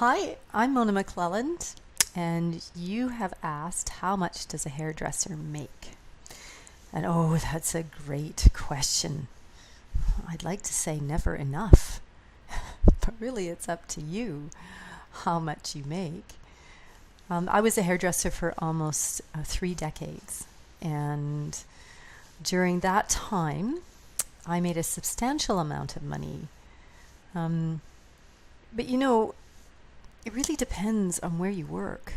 Hi, I'm Mona McClelland, and you have asked how much does a hairdresser make? And oh, that's a great question. I'd like to say never enough, but really it's up to you how much you make. I was a hairdresser for almost 3 decades, and during that time, I made a substantial amount of money. But you know, it really depends on where you work.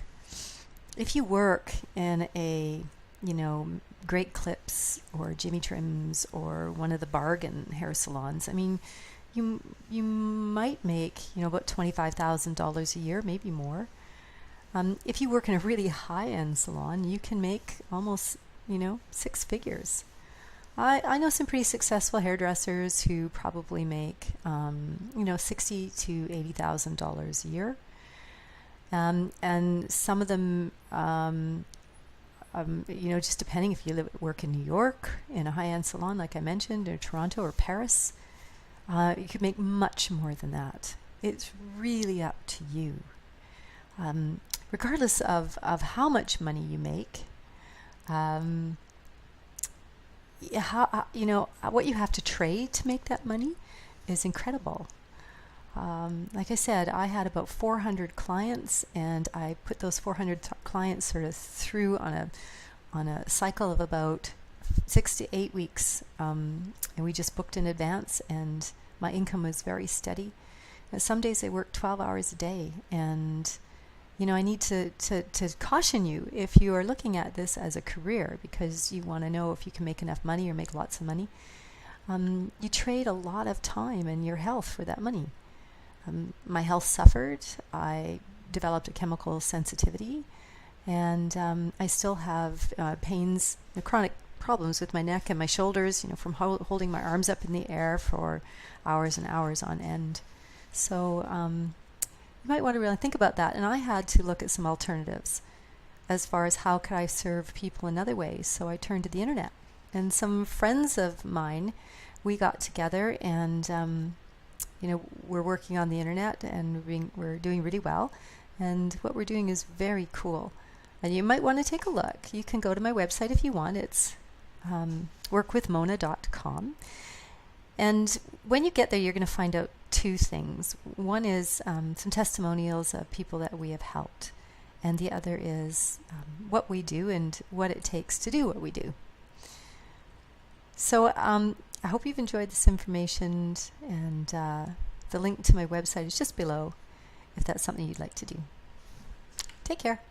If you work in a, Great Clips or Jimmy Trims or one of the bargain hair salons, I mean, you might make, about $25,000 a year, maybe more. If you work in a really high-end salon, you can make almost, 6 figures. I know some pretty successful hairdressers who probably make, $60,000 to $80,000 a year. And some of them, just depending if you work in New York in a high-end salon, like I mentioned, or Toronto or Paris, you could make much more than that. It's really up to you. Regardless of how much money you make, what you have to trade to make that money is incredible. Like I said, I had about 400 clients, and I put those 400 clients sort of through on a cycle of about 6 to 8 weeks, and we just booked in advance, and my income was very steady. And some days I worked 12 hours a day, and I need to caution you if you are looking at this as a career because you want to know if you can make enough money or make lots of money. You trade a lot of time and your health for that money. My health suffered. I developed a chemical sensitivity, and I still have pains, chronic problems with my neck and my shoulders, from holding my arms up in the air for hours and hours on end. So you might want to really think about that. And I had to look at some alternatives as far as how could I serve people in other ways. So I turned to the internet. And some friends of mine, we got together and we're working on the internet, and we're doing really well. And what we're doing is very cool. And you might want to take a look. You can go to my website if you want. It's workwithmona.com. And when you get there, you're going to find out two things. One is some testimonials of people that we have helped. And the other is what we do and what it takes to do what we do. So I hope you've enjoyed this information, and the link to my website is just below if that's something you'd like to do. Take care.